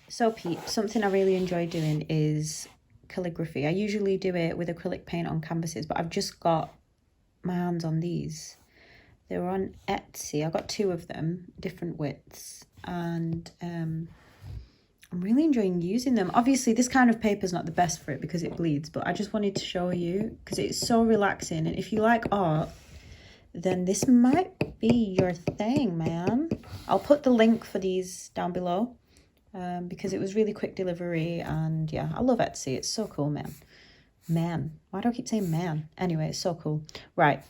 So Pete, something I really enjoy doing is calligraphy. I usually do it with acrylic paint on canvases, but I've just got my hands on these. They were on Etsy. I got 2 of them, different widths, and I'm really enjoying using them. Obviously, this kind of paper is not the best for it because it bleeds, but I just wanted to show you because it's so relaxing. And if you like art, then this might be your thing, man. I'll put the link for these down below. Because it was really quick delivery, and yeah, I love Etsy. It's so cool, man. Why do I keep saying man? Anyway, it's so cool. Right,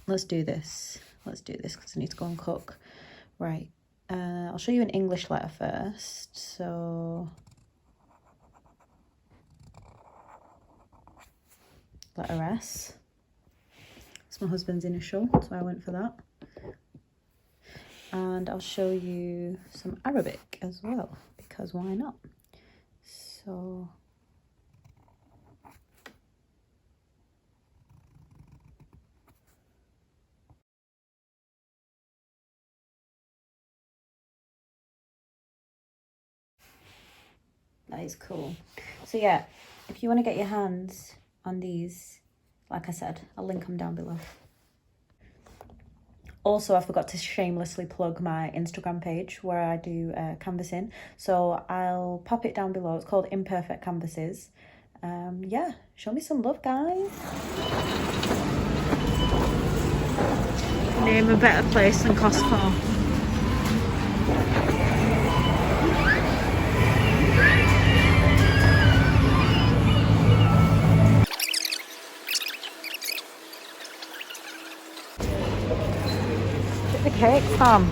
let's do this because I need to go and cook. Right, I'll show you an English letter first. So letter S. It's my husband's initial, so I went for that. And I'll show you some Arabic as well, because why not? So that is cool. So yeah, if you want to get your hands on these, like I said, I'll link them down below. Also, I forgot to shamelessly plug my Instagram page where I do canvassing. So I'll pop it down below. It's called Imperfect Canvases. Yeah, show me some love, guys. Name a better place than Costco. The cake, Sam.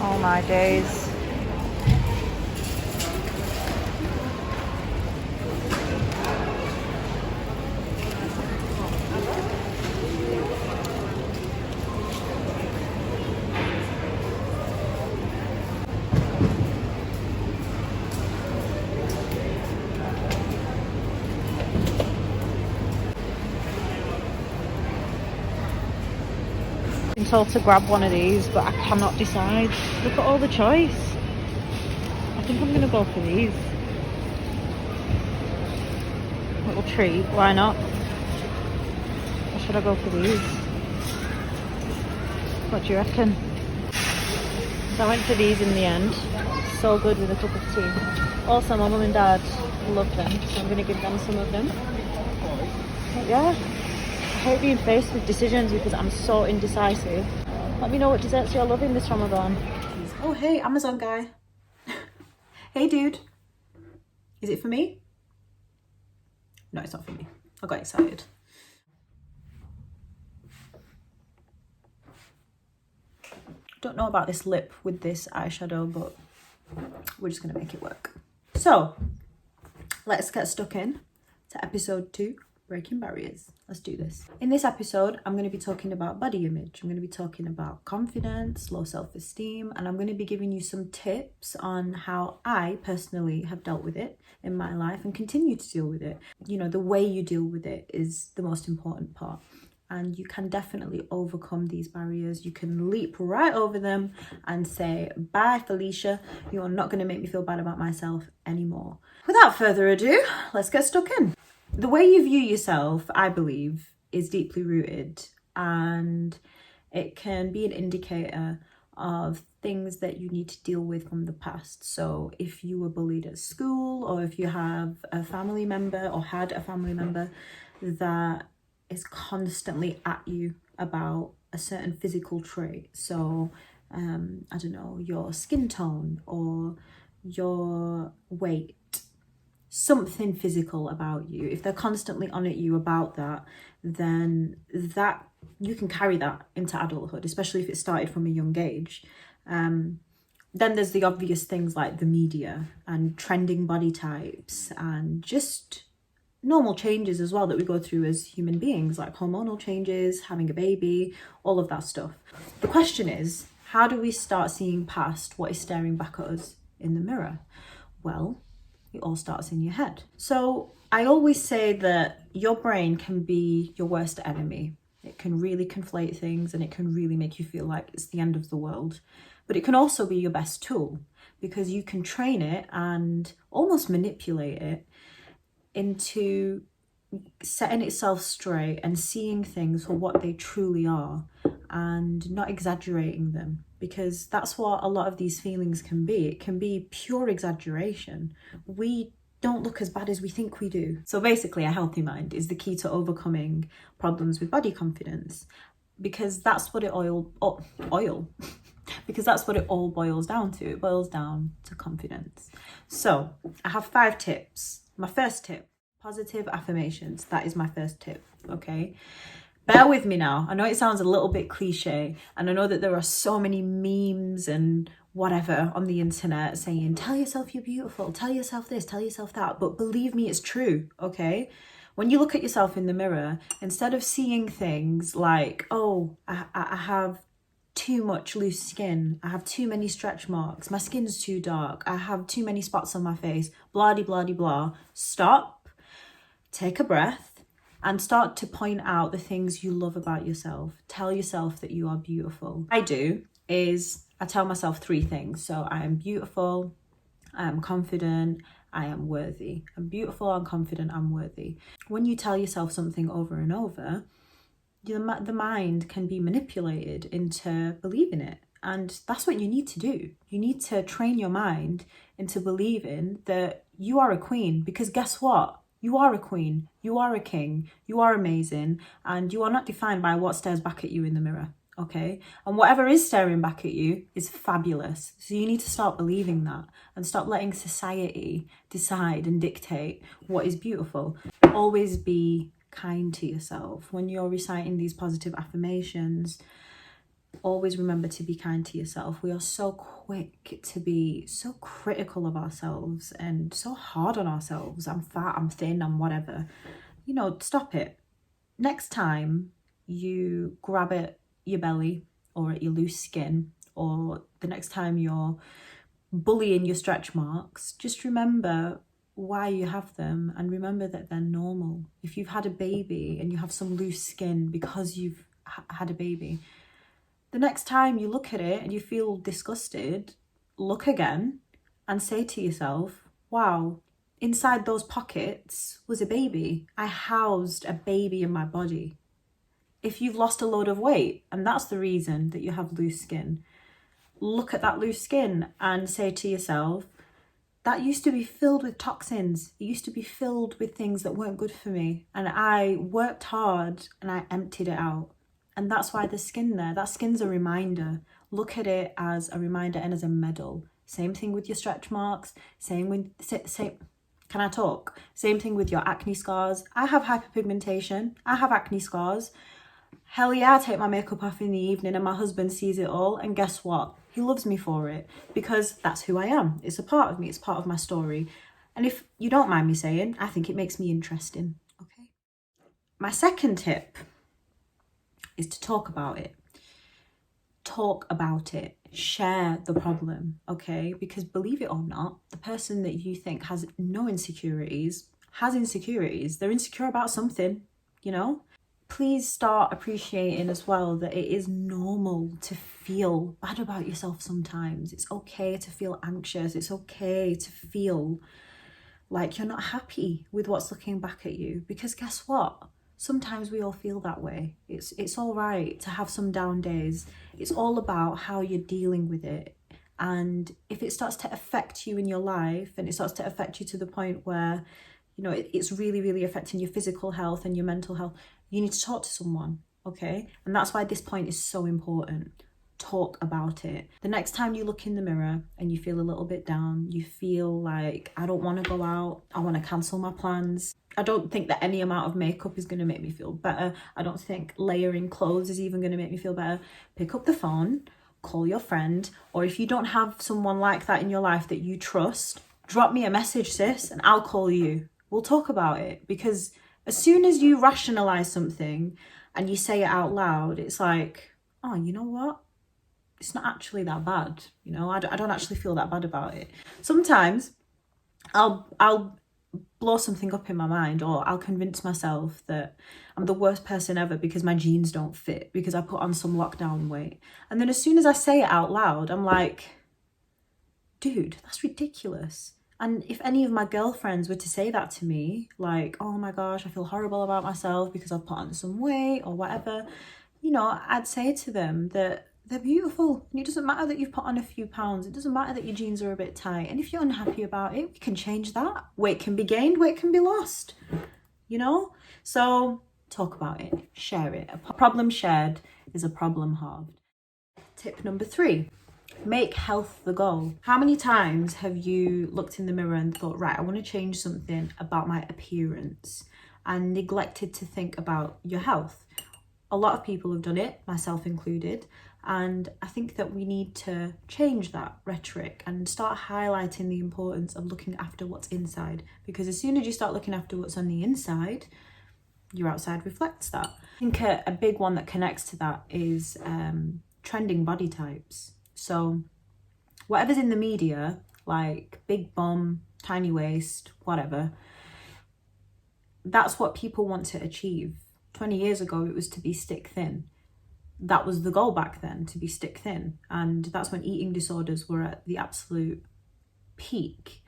Oh my days. I've been told to grab one of these, but I cannot decide. Look at all the choice. I think I'm gonna go for these. Little treat, why not? Or should I go for these? What do you reckon? So I went for these in the end. So good with a cup of tea. Also, my mum and dad love them, so I'm gonna give them some of them. But yeah, I hate being faced with decisions because I'm so indecisive. Let me know what desserts you're loving this Ramadan. Oh, hey, Amazon guy. Hey, dude. Is it for me? No, it's not for me. I got excited. Don't know about this lip with this eyeshadow, but we're just gonna make it work. So, let's get stuck in to episode 2. Breaking barriers. Let's do this. In this episode, I'm going to be talking about body image. I'm going to be talking about confidence, low self-esteem, and I'm going to be giving you some tips on how I personally have dealt with it in my life and continue to deal with it. You know, the way you deal with it is the most important part. And you can definitely overcome these barriers. You can leap right over them and say, bye, Felicia. You are not going to make me feel bad about myself anymore. Without further ado, let's get stuck in. The way you view yourself, I believe, is deeply rooted, and it can be an indicator of things that you need to deal with from the past. So if you were bullied at school, or if you have a family member or had a family member that is constantly at you about a certain physical trait. So, I don't know, your skin tone or your weight, something physical about you. If they're constantly on at you about that, then that you can carry that into adulthood, especially if it started from a young age. Then there's the obvious things like the media and trending body types and just normal changes as well that we go through as human beings, like hormonal changes, having a baby, all of that stuff. The question is, how do we start seeing past what is staring back at us in the mirror? Well, it all starts in your head. So I always say that your brain can be your worst enemy. It can really conflate things and it can really make you feel like it's the end of the world. But it can also be your best tool because you can train it and almost manipulate it into setting itself straight and seeing things for what they truly are and not exaggerating them, because that's what a lot of these feelings can be. It can be pure exaggeration. We don't look as bad as we think we do. So basically, a healthy mind is the key to overcoming problems with body confidence, because that's what it because that's what it all boils down to. It boils down to confidence. So I have 5 tips. My first tip: positive affirmations. That is my first tip, okay? Bear with me now. I know it sounds a little bit cliche, and I know that there are so many memes and whatever on the internet saying, tell yourself you're beautiful, tell yourself this, tell yourself that. But believe me, it's true, okay? When you look at yourself in the mirror, instead of seeing things like, oh, I have too much loose skin, I have too many stretch marks, my skin's too dark, I have too many spots on my face, blah, de, blah, de, blah. Stop, take a breath, and start to point out the things you love about yourself. Tell yourself that you are beautiful. I tell myself 3 things. So I am beautiful, I am confident, I am worthy. I'm beautiful, I'm confident, I'm worthy. When you tell yourself something over and over, the mind can be manipulated into believing it. And that's what you need to do. You need to train your mind into believing that you are a queen, because guess what? You are a queen, you are a king, you are amazing, and you are not defined by what stares back at you in the mirror, okay? And whatever is staring back at you is fabulous. So you need to start believing that and stop letting society decide and dictate what is beautiful. Always be kind to yourself. When you're reciting these positive affirmations, always remember to be kind to yourself. We are so quick to be so critical of ourselves and so hard on ourselves. I'm fat, I'm thin, I'm whatever. You know, stop it. Next time you grab at your belly or at your loose skin, or the next time you're bullying your stretch marks, just remember why you have them and remember that they're normal. If you've had a baby and you have some loose skin because you've had a baby, the next time you look at it and you feel disgusted, look again and say to yourself, wow, inside those pockets was a baby. I housed a baby in my body. If you've lost a load of weight and that's the reason that you have loose skin, look at that loose skin and say to yourself, that used to be filled with toxins. It used to be filled with things that weren't good for me. And I worked hard and I emptied it out. And that's why the skin there, that skin's a reminder. Look at it as a reminder and as a medal. Same thing with your stretch marks. Can I talk? Same thing with your acne scars. I have hyperpigmentation. I have acne scars. Hell yeah, I take my makeup off in the evening and my husband sees it all. And guess what? He loves me for it because that's who I am. It's a part of me. It's part of my story. And if you don't mind me saying, I think it makes me interesting. Okay. My second tip is to talk about it. Talk about it. Share the problem, okay? Because believe it or not, the person that you think has no insecurities has insecurities. They're insecure about something, you know? Please start appreciating as well that it is normal to feel bad about yourself sometimes. It's okay to feel anxious. It's okay to feel like you're not happy with what's looking back at you. Because guess what? Sometimes we all feel that way. It's all right to have some down days. It's all about how you're dealing with it. And if it starts to affect you in your life and it starts to affect you to the point where, you know, it's really, really affecting your physical health and your mental health, you need to talk to someone, okay? And that's why this point is so important. Talk about it. The next time you look in the mirror and you feel a little bit down, you feel like, I don't want to go out, I want to cancel my plans. I don't think that any amount of makeup is going to make me feel better. I don't think layering clothes is even going to make me feel better. Pick up the phone, call your friend, or if you don't have someone like that in your life that you trust, drop me a message, sis, and I'll call you. We'll talk about it, because as soon as you rationalize something and you say it out loud, it's like, oh, you know what? It's not actually that bad. You know, I don't actually feel that bad about it. Sometimes I'll blow something up in my mind, or I'll convince myself that I'm the worst person ever because my jeans don't fit, because I put on some lockdown weight. And then as soon as I say it out loud, I'm like, dude, that's ridiculous. And if any of my girlfriends were to say that to me, like, oh my gosh, I feel horrible about myself because I've put on some weight or whatever, you know, I'd say to them that they're beautiful. And it doesn't matter that you've put on a few pounds. It doesn't matter that your jeans are a bit tight. And if you're unhappy about it, we can change that. Weight can be gained, weight can be lost, you know? So talk about it, share it. A problem shared is a problem halved. Tip number 3. Make health the goal. How many times have you looked in the mirror and thought, right, I want to change something about my appearance, and neglected to think about your health? A lot of people have done it, myself included, and I think that we need to change that rhetoric and start highlighting the importance of looking after what's inside, because as soon as you start looking after what's on the inside, your outside reflects that. I think a big one that connects to that is trending body types. So whatever's in the media, like big bum, tiny waist, whatever, that's what people want to achieve. 20 years ago, it was to be stick thin. That was the goal back then, to be stick thin. And that's when eating disorders were at the absolute peak.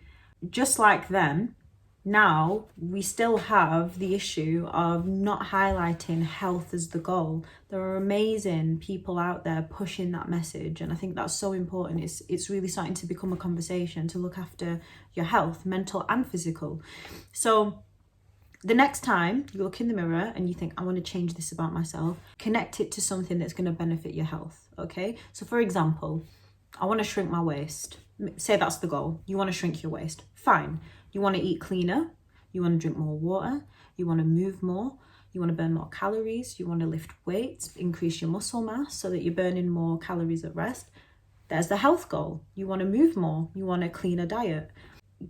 Just like then, now we still have the issue of not highlighting health as the goal. There are amazing people out there pushing that message, and I think that's so important. It's really starting to become a conversation to look after your health, mental and physical. So the next time you look in the mirror and you think, I want to change this about myself, connect it to something that's going to benefit your health, okay? So for example, I want to shrink my waist. Say that's the goal. You want to shrink your waist. Fine. You want to eat cleaner. You want to drink more water. You want to move more. You want to burn more calories. You want to lift weights, increase your muscle mass so that you're burning more calories at rest. There's the health goal. You want to move more. You want a cleaner diet.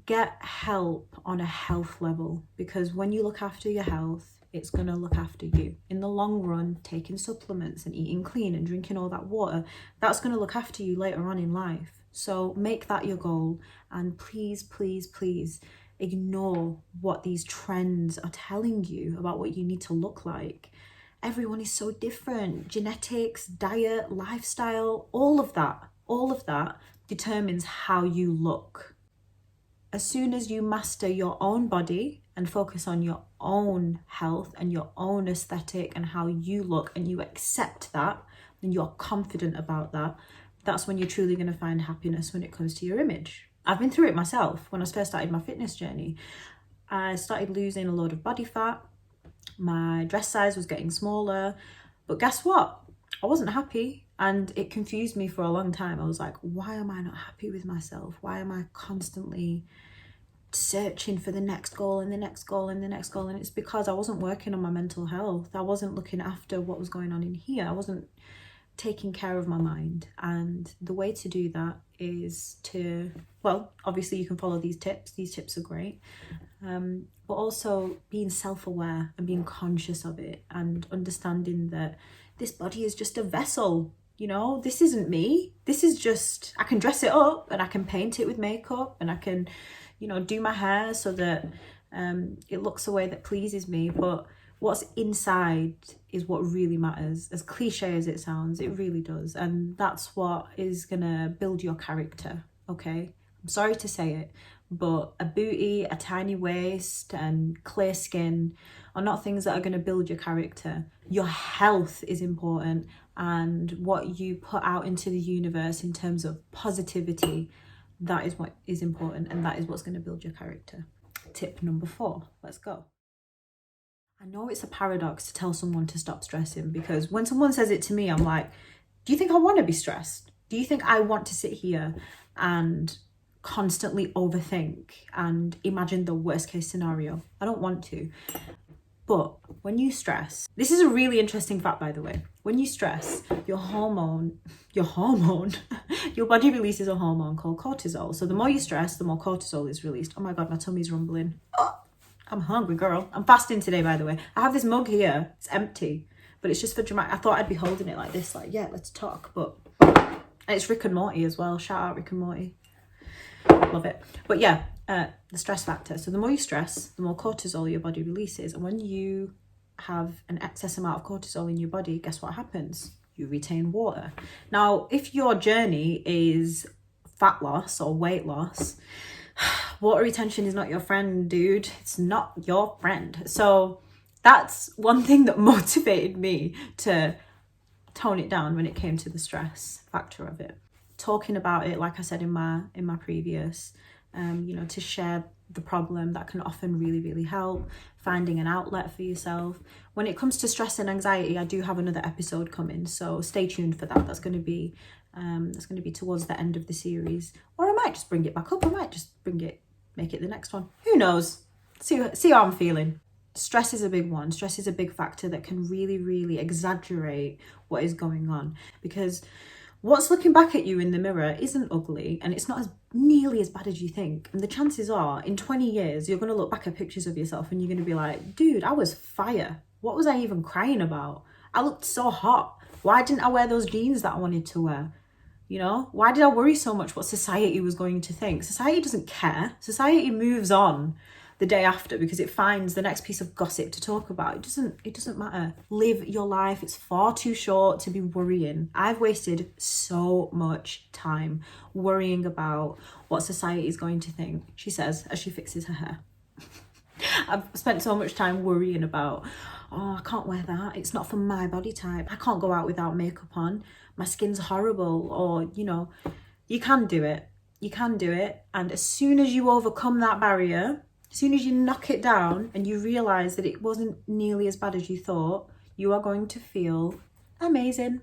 Get help on a health level, because when you look after your health, it's going to look after you. In the long run, taking supplements and eating clean and drinking all that water, that's going to look after you later on in life. So make that your goal, and please, please, please ignore what these trends are telling you about what you need to look like. Everyone is so different. Genetics, diet, lifestyle, all of that determines how you look. As soon as you master your own body and focus on your own health and your own aesthetic and how you look, and you accept that and you're confident about that, that's when you're truly going to find happiness when it comes to your image. I've been through it myself. When I first started my fitness journey, I started losing a load of body fat. My dress size was getting smaller. But guess what? I wasn't happy, and it confused me for a long time. I was like, why am I not happy with myself? Why am I constantly searching for the next goal and the next goal and the next goal? And it's because I wasn't working on my mental health. I wasn't looking after what was going on in here. I wasn't taking care of my mind. And the way to do that is to, well, obviously you can follow these tips. These tips are great. But also being self-aware and being conscious of it, and understanding that this body is just a vessel. You know, this isn't me. This is just, I can dress it up and I can paint it with makeup, and I can, you know, do my hair so that it looks a way that pleases me. But what's inside is what really matters. As cliche as it sounds, it really does. And that's what is gonna build your character, okay? I'm sorry to say it, but a booty, a tiny waist, and clear skin are not things that are gonna build your character. Your health is important, and what you put out into the universe in terms of positivity, that is what is important, and that is what's gonna build your character. Tip number 4, let's go. I know it's a paradox to tell someone to stop stressing, because when someone says it to me, I'm like, do you think I want to be stressed? Do you think I want to sit here and constantly overthink and imagine the worst case scenario? I don't want to. But when you stress, this is a really interesting fact, by the way. When you stress, your body releases a hormone called cortisol. So the more you stress, the more cortisol is released. Oh my God, my tummy's rumbling. Oh, I'm hungry, girl. I'm fasting today, by the way. I have this mug here. It's empty, but it's just for dramatic. I thought I'd be holding it like this, like, yeah, let's talk. But and it's Rick and Morty as well. Shout out Rick and Morty. Love it. But yeah, the stress factor. So the more you stress, the more cortisol your body releases. And when you have an excess amount of cortisol in your body, guess what happens? You retain water. Now, if your journey is fat loss or weight loss, water retention is not your friend, dude. It's not your friend. So that's one thing that motivated me to tone it down when it came to the stress factor of it. Talking about it, like I said in my previous, to share the problem, that can often really, really help. Finding an outlet for yourself. When it comes to stress and anxiety, I do have another episode coming, so stay tuned for that. That's going to be towards the end of the series, or I might just bring it back up. I might just make it the next one. Who knows? See how I'm feeling. Stress is a big one. Stress is a big factor that can really, really exaggerate what is going on, because what's looking back at you in the mirror isn't ugly, and it's not as nearly as bad as you think. And the chances are, in 20 years, you're going to look back at pictures of yourself and you're going to be like, dude, I was fire. What was I even crying about? I looked so hot. Why didn't I wear those jeans that I wanted to wear? Why did I worry so much what society was going to think? Society doesn't care. Society moves on the day after because it finds the next piece of gossip to talk about. It doesn't matter. Live your life. It's far too short to be worrying. I've wasted so much time worrying about what society is going to think, she says as she fixes her hair. I've spent so much time worrying about, I can't wear that. It's not for my body type. I can't go out without makeup on. My skin's horrible. Or, you can do it. You can do it. And as soon as you overcome that barrier, as soon as you knock it down and you realize that it wasn't nearly as bad as you thought, you are going to feel amazing.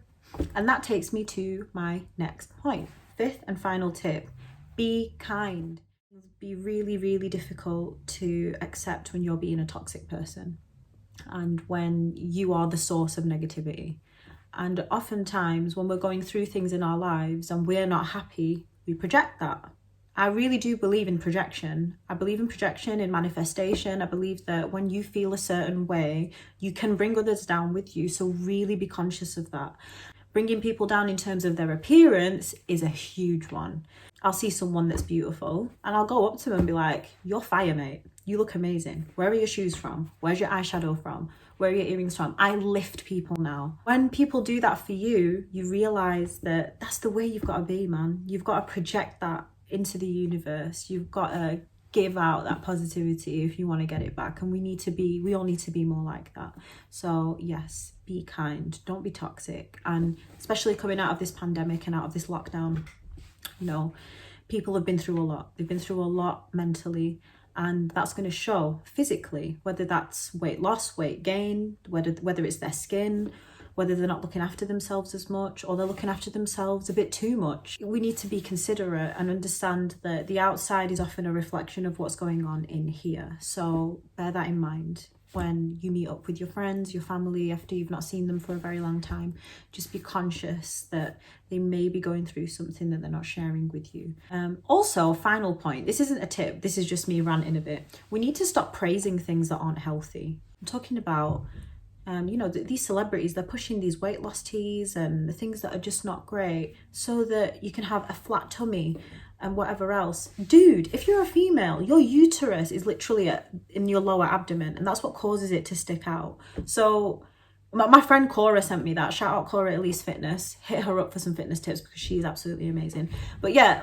And that takes me to my next point. Fifth and final tip, be kind. It'll be really, really difficult to accept when you're being a toxic person and when you are the source of negativity. And oftentimes when we're going through things in our lives and we're not happy, we project that. I really do believe in projection. I believe in projection, in manifestation. I believe that when you feel a certain way, you can bring others down with you. So really be conscious of that. Bringing people down in terms of their appearance is a huge one. I'll see someone that's beautiful and I'll go up to them and be like, you're fire, mate. You look amazing. Where are your shoes from? Where's your eyeshadow from? Where are your earrings from? I lift people now. When people do that for you, you realize that that's the way you've got to be, man. You've got to project that into the universe. You've got to give out that positivity if you want to get it back, and we all need to be more like that. So yes, be kind, don't be toxic. And especially coming out of this pandemic and out of this lockdown, people have been through a lot. They've been through a lot mentally, and that's going to show physically, whether that's weight loss, weight gain, whether it's their skin, whether they're not looking after themselves as much or they're looking after themselves a bit too much. We need to be considerate and understand that the outside is often a reflection of what's going on in here. So bear that in mind when you meet up with your friends, your family, after you've not seen them for a very long time. Just be conscious that they may be going through something that they're not sharing with you. Also, final point, this isn't a tip, this is just me ranting a bit. We need to stop praising things that aren't healthy. I'm talking about these celebrities, they're pushing these weight loss teas and the things that are just not great so that you can have a flat tummy and whatever else. Dude, if you're a female, your uterus is literally in your lower abdomen, and that's what causes it to stick out. So my friend Cora sent me that. Shout out Cora at Elise Fitness. Hit her up for some fitness tips because she's absolutely amazing. But yeah,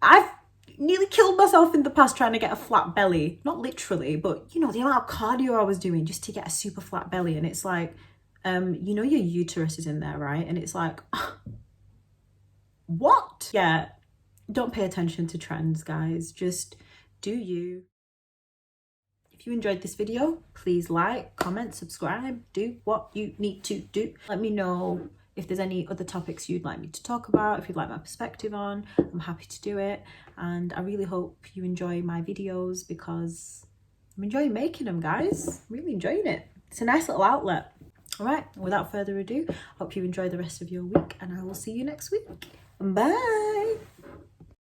I've nearly killed myself in the past trying to get a flat belly. Not literally, but the amount of cardio I was doing just to get a super flat belly. And it's like, your uterus is in there, right? And it's like, what? Yeah, don't pay attention to trends, guys. Just do you. If you enjoyed this video, please like, comment, subscribe, do what you need to do. Let me know if there's any other topics you'd like me to talk about, if you'd like my perspective on, I'm happy to do it. And I really hope you enjoy my videos because I'm enjoying making them, guys. I'm really enjoying it. It's a nice little outlet. All right, without further ado, hope you enjoy the rest of your week and I will see you next week. Bye.